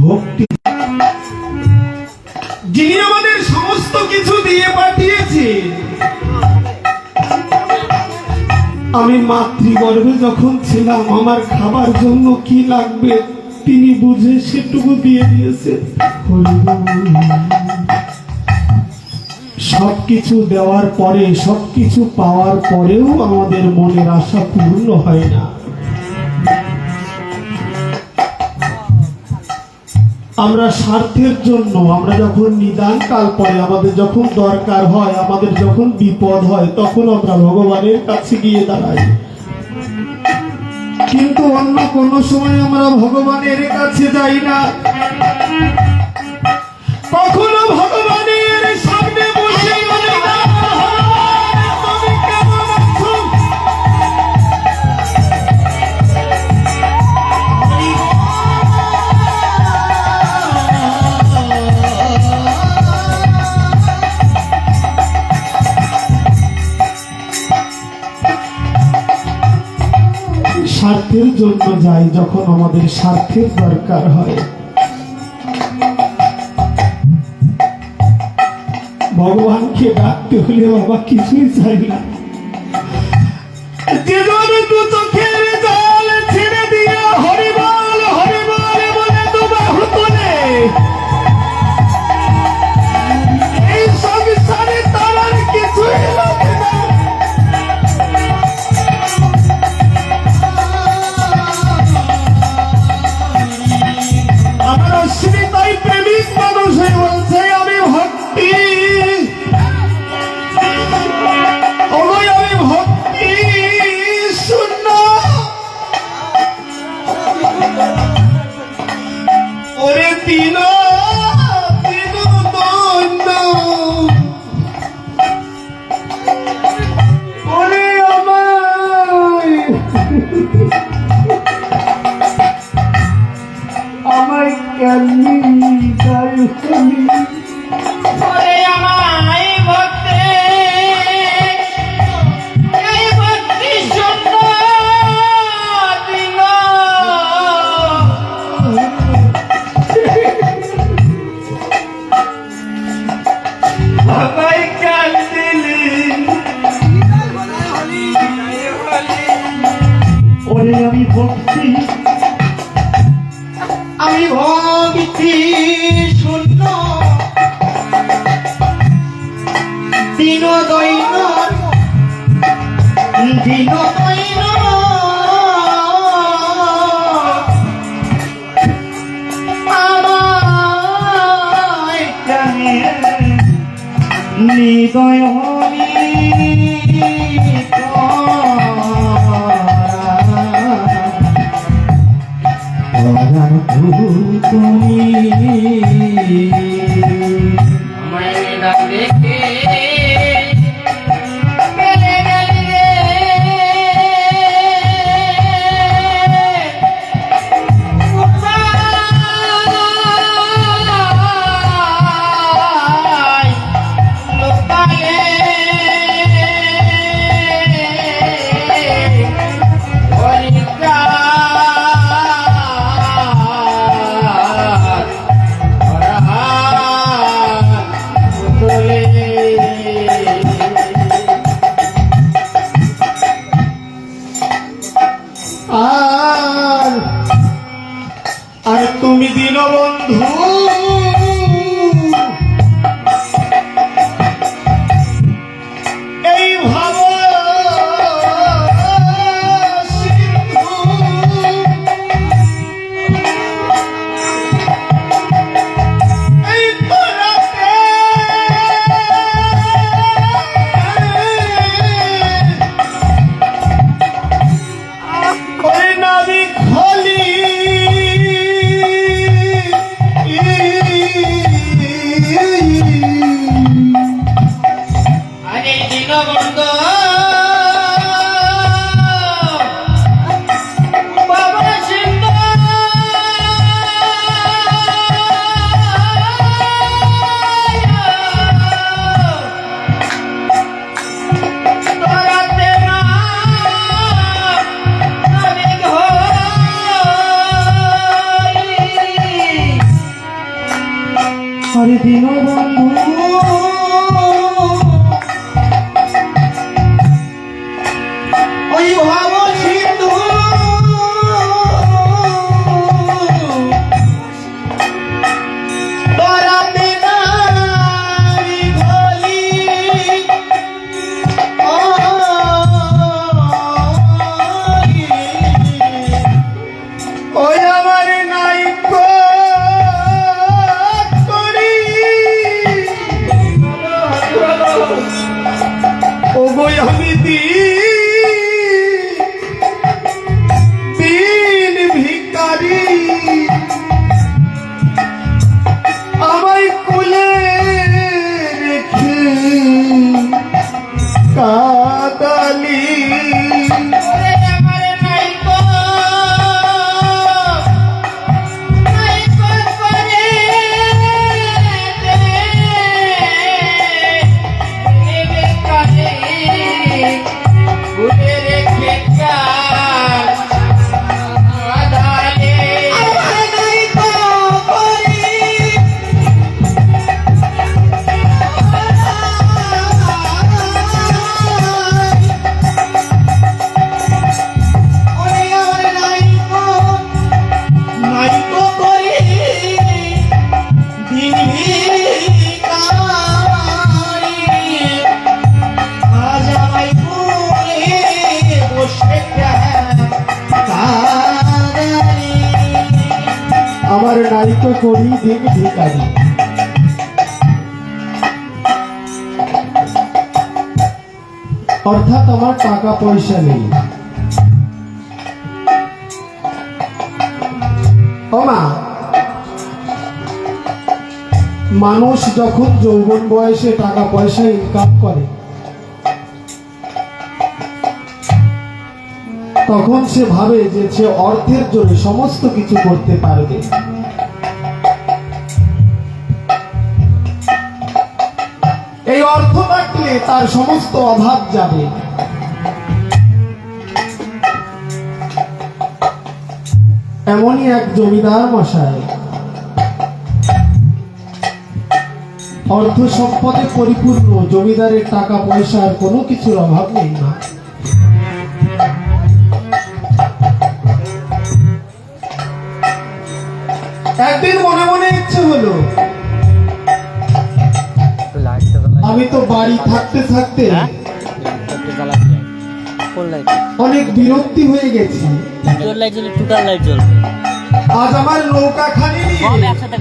ভক্তি, যিনি আমাদের সমস্ত কিছু দিয়ে পাঠিয়েছে। আমি মাতৃগর্ভে যখন ছিলাম আমার খাবার জন্য কি লাগবে তিনি বুঝে সেটুকু দিয়ে দিয়েছে। সবকিছু দেওয়ার পরে, সবকিছু পাওয়ার পরেও আমাদের মনের আশা পূর্ণ হয় না। আমরা স্বার্থের জন্য, আমরা যখন নিদান কাল পরে, আমাদের যখন দরকার হয়, আমাদের যখন বিপদ হয়, তখন আমরা ভগবানের কাছে গিয়ে দাঁড়াই। কিন্তু অন্য কোন সময় আমরা ভগবানের কাছে যাই না। কখনো ভগবানের সামনে বসে বলি না, তুমি কেমন আছো? স্বার্থের জন্য যাই যখন আমাদের স্বার্থের দরকার হয়। ভগবানকে ডাকতে হলে বাবা কিছুই চাই না, যে দু চোখের জল ছেড়ে দিয়ে হরিবল হরিবল বলে দুবাহু তুলে এই সংসারে তার আর কিছুই লাগে না। আমার অশ্বিনী প্রেমিক মানুষ হয়ে বলছে আমি ভক্তি, আমি ভক্তি শূন্য। ওরে দিন দিন দৈন্য, ওরে আমায় আমায় কেমনি যাই ওরে আমায় ভক্তি, এই ভক্তি শূন্য দিল। আমায় কেন দিলি? ওরে আমি ভক্তি, আমি ভক্তি শূন্য দিন দৈন, দিন দৈন আমায় জানে হৃদয় তুমি দেখে মেরে গেলি রে, কোথায় লোকালে আর তুমি দীনবন্ধু এই ভাব সিন্ধু, এই তোরাতে ওই নাবিক হলি আরে দীনবন্ধু ওই ভাব সিন্ধু তোরাতে নাই ঘলি ওই আমার নাই করি ও বই আমি দিন ভিখারি আমায় কোলে রেখে কাদালি ওরে আমার নাই করে নেবে কানে ভুলে রেখে কাদালে আমার নাই করি ওরে আমার নাই করি দিন ভিখারি আজ আমায় ভুলে বসে কাদালে আমার নারীকে করি দিন ভিখারি অর্থাৎ আমার টাকা পয়সা নেই। ও মা, মানুষ যখন যৌবন বয়সে টাকা পয়সা ইনকাম করে তখন সে ভাবে যে সে অর্থের জন্য সমস্ত কিছু করতে পারবে। এই অর্থ থাকলে তার সমস্ত অভাব যাবে। এমনই এক জমিদার মশাই অর্থ সম্পদে পরিপূর্ণ, জমিদারের টাকা পয়সার কোনো কিছুর অভাব নেই না। একদিন মনে মনে ইচ্ছে হলো আমি তো বাড়ি থাকতে থাকতে অনেক বিরক্তি হয়ে গেছি। আজ আমার নৌকা খানি নিয়ে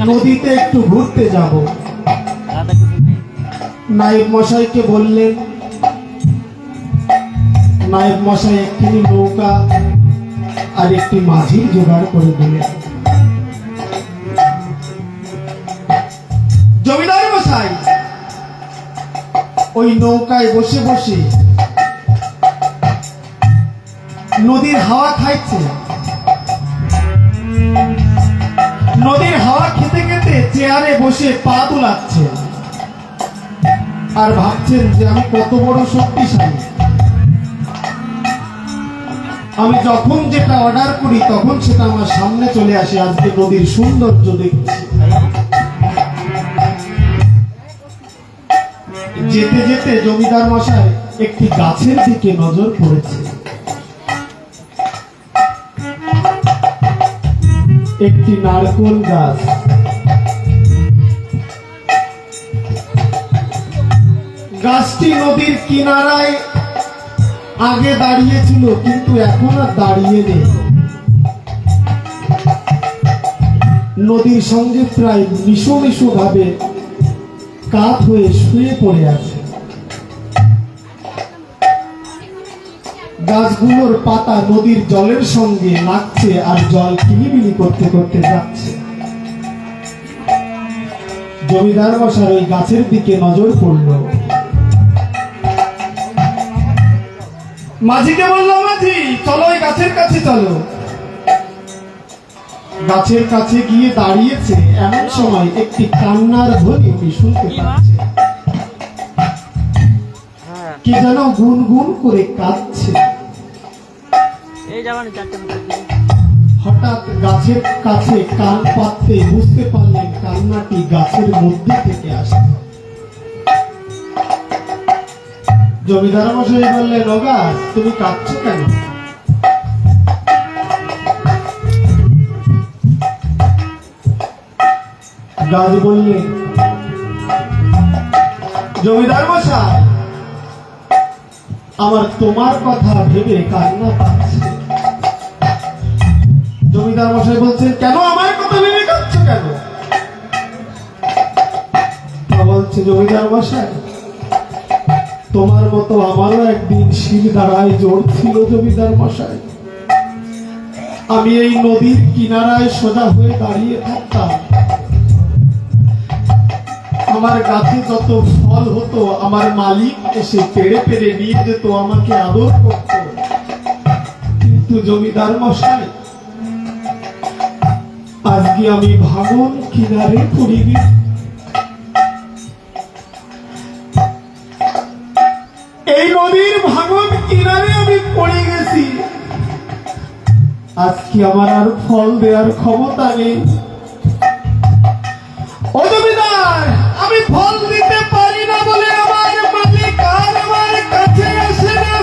নদীতে একটু ঘুরতে যাব। নায়েব মশাইকে বললেন, নায়েব মশাই একটি নৌকা আর একটি মাঝির জোগাড় করে দিলেন। জমিদার মশাই ওই নৌকায় বসে বসে নদীর হাওয়া খাইছে। নদীর হাওয়া খেতে খেতে চেয়ারে বসে পা দুলাচ্ছে আর ভাবছেন যে আমি কত বড় শক্তিশালী। আমি যখন যেটা অর্ডার করি তখন সেটা আমার সামনে চলে আসে। আজকে নদীর সৌন্দর্য দেখছি। যেতে যেতে জমিদার মশাই একটি গাছের দিকে নজর পড়েছে। একটি নারকেল গাছ। গাছটি নদীর কিনারায় আগে দাঁড়িয়েছিল, কিন্তু এখন আর দাঁড়িয়ে নেই। নদীর সঙ্গে প্রায় মিশো মিশো ভাবে কাত হয়ে শুয়ে পড়ে আছে। গাছগুলোর পাতা নদীর জলের সঙ্গে লাগছে আর জল কিলিবিলি করতে করতে যাচ্ছে। জমিদার মশাই ওই গাছের দিকে নজর পড়ল। মাঝিকে বললো, মাঝি চলো ওই গাছের কাছে চলো। গাছের কাছে গিয়ে দাঁড়িয়েছে। এমন সময় একটি কান্নার ধ্বনি উনি শুনতে পাচ্ছে। কে যেন গুনগুন করে কাঁদছে। হঠাৎ গাছের কাছে কান পাততে বুঝতে পারলেন কান্নাটি গাছের মধ্যে থেকে আসে। জমিদার মশাই বললেন, ও গাছ, তুমি কাঁদছো কেন? গাছ বললেন, জমিদার মশাই, আমার তোমার কথা ভেবে কান্না পাচ্ছে। জমিদার মশাই বলছেন, কেন আমার কথা ভেবে কাঁদছো কেন? তা বলছে, জমিদার মশাই, তোমার মতো আমারও একদিন শির দাঁড়ায় জোর ছিল। জমিদার মশাই, আমি এই নদীর কিনারায় সোজা হয়ে দাঁড়িয়ে থাকতাম। আমার গাছে যত ফল হতো আমার মালিক এসে পেড়ে পেড়ে নিয়ে যেত, আমাকে আদর করত। কিন্তু জমিদার মশাই, আজকে আমি ভাঙন কিনারে পড়ে গেছি। এই নদীর ভাঙন কিনারে আমি পড়ে গেছি। আজকে আমার আর ফল দেওয়ার ক্ষমতা নেই। ও জমিদার, আমি ফল দিতে পারি না বলে আমার মালিক আর আমার কাছে আসে না।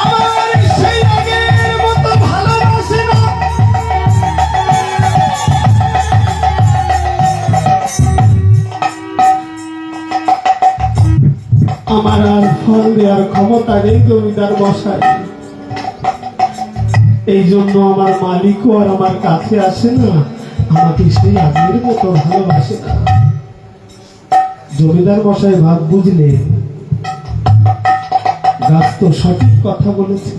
আমার সেই আগের মতো ভালোবাসে না। আমার আর ফল দেওয়ার ক্ষমতা নেই জমিদার মশাই। এই জন্য আমার মালিকও আর আমার কাছে আসে না, আমাকে সেই আগের মতো ভালোবাসে না। জমিদার মশাই ভাব বুঝলেন, গাছ তো সঠিক কথা বলেছে।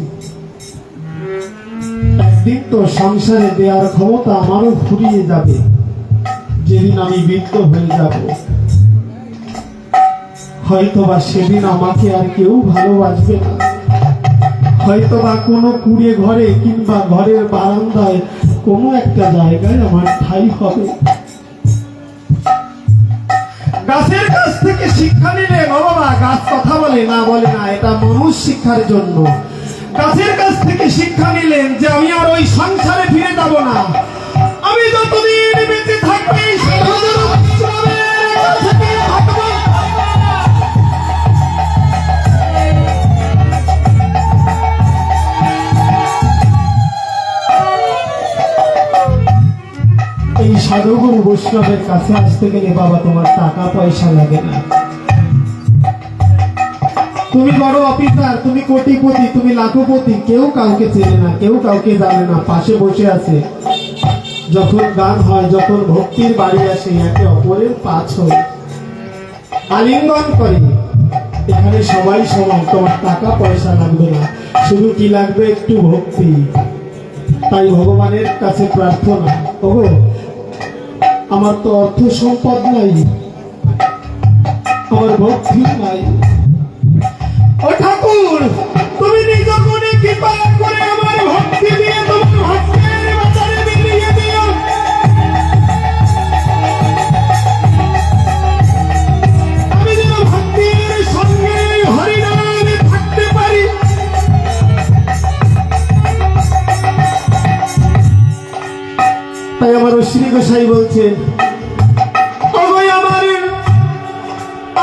একদিন তো সংসারে দেওয়ার ক্ষমতা আমারও ফুরিয়ে যাবে, যেদিন আমি বৃদ্ধ হয়ে যাব। হয়তোবা সেদিন আমাকে আর কেউ ভালোবাসবে না। হয়তোবা কোনো কুড়ে ঘরে কিংবা ঘরের বারান্দায় কোনো একটা জায়গায় আমার ঠাঁই হবে। গাছের কাছ থেকে শিক্ষা নিলে বাবা, গাছ কথা বলে না, বলে না, এটা মানুষ শিক্ষার জন্য। গাছের কাছ থেকে শিক্ষা নিলেন যে আমি আর ওই সংসারে ফিরে যাব না। আমি যতদিন বেঁচে থাকবো এই সাধুদের আশ্রমের কাছে গিয়ে থাকবো। এই সাধুগুরু বৈষ্ণবের কাছে আসতে গেলে বাবা তোমার টাকা পয়সা লাগে না। তুমি বড় অফিসার, তুমি কোটিপতি, তুমি লাখপতি, কেউ কাউকে চেনে না, কেউ কাউকে জানে না, পাশে বসে আছে। যখন গান হয়, যখন ভক্তির বাড়ি আসে, একে অপরের পাছন আলিঙ্গন করে। এখানে সবাই সমান, তোমার টাকা পয়সা লাগবে না, শুধু কি লাগবে, একটু ভক্তি। তাই ভগবানের কাছে প্রার্থনা, ওগো আমার তো অর্থ সম্পদ নাই, আমার ভক্তি নাই। ও ঠাকুর, তুমি নিজ গুণে কৃপা করে আমার ভক্তি দিয়ে তোমার ভক্তের বাজারে বিলিয়ে দিও। আমি যেন ভক্তির সঙ্গে হরিনামে থাকতে পারি। তাই আমার শ্রী গোসাই বলছেন,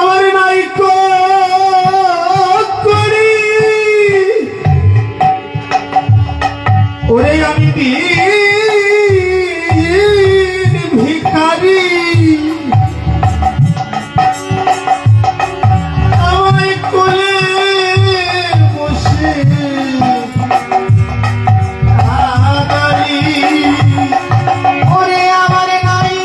আমার নাইক করি ওরে আমি ভিখারি। আমায় কোলে বসে ওরে আমার নারী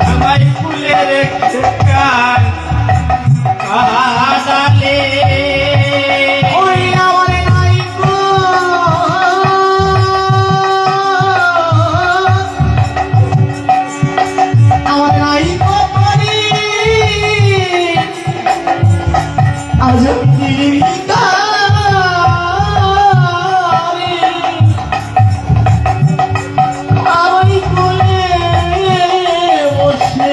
আমায় ফুলে রেখে কান কাদালে ওই আমার নাইকো আমার নাইকো পরি আজ দিলিকা আমায় কোলে বসে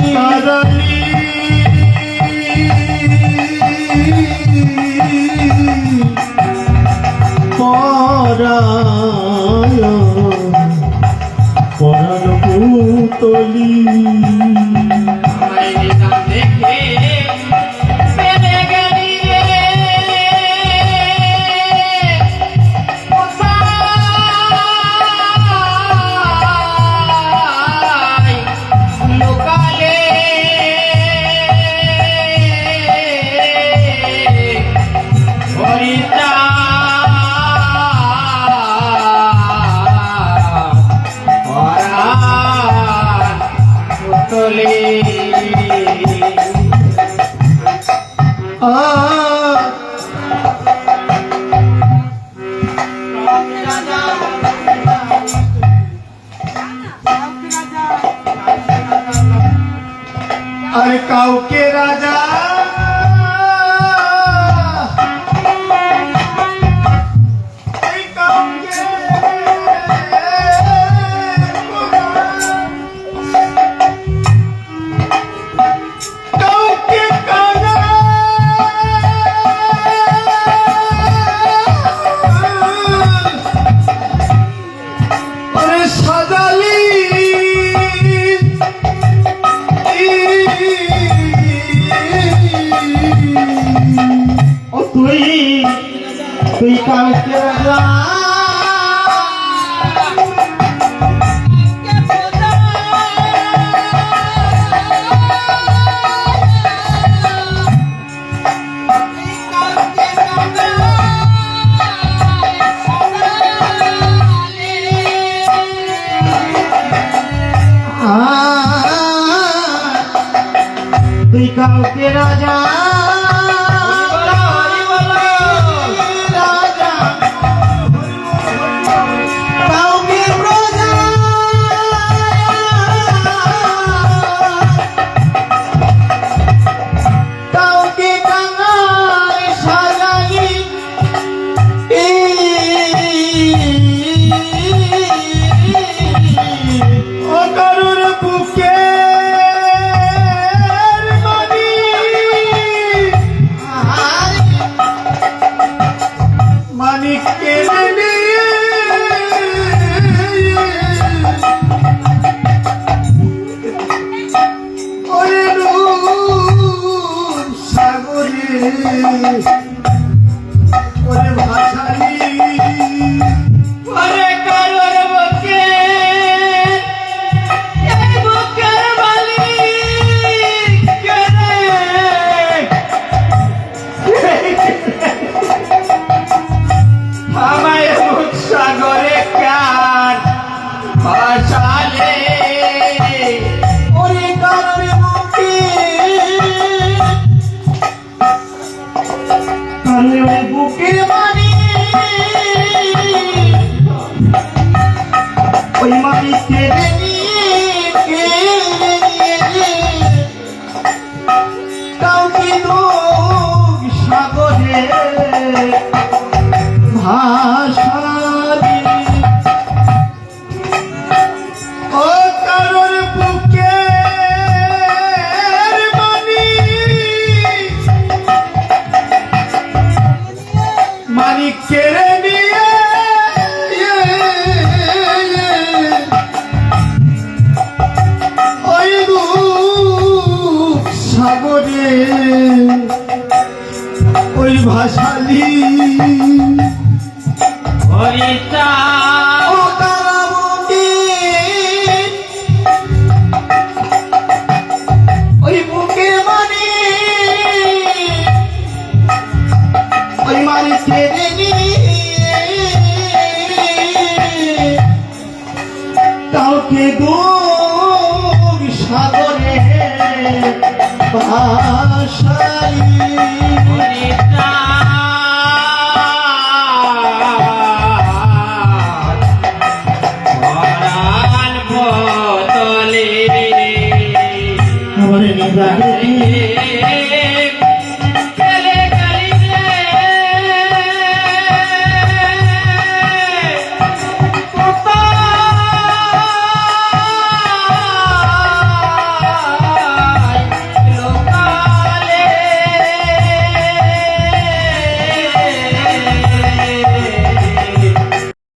কাদালি পরাণ পুতলি আমায় নিদান দেখে পেলে গেলি রে কোথায় লোকালে হরিতা তোলে আর কাউকে রাজা এই কাউকে কাউকে কানা ওরে সাজালি ও তুই কালকে রাজা তুই কালকে রাজা রাজা কাউকে প্রজা কাউকে কাঙাল সাজাই ও কারুর বুকে মানিক কেড়ে নিয়ে ওরে রূপ সাগরে ওরে ভাষালি ওরে কারোর বুকে এই বুকের মালিক কে আমায় সাগরে কার ভাসালে ওরে কারোর বুকে কারোর বুকে ওই মালিককে কাউকে লোক সাগরে ভাসালি ও কারুর বুকে মানিক কেড়ে নিয়ে ওই রূপ সাগরে ওই ভাষালি হরিতা ও তারাবতী ওই বুকে ওই মানিক কেড়ে নিয়ে কাউকে দুঃখ সাগরে ভাসাই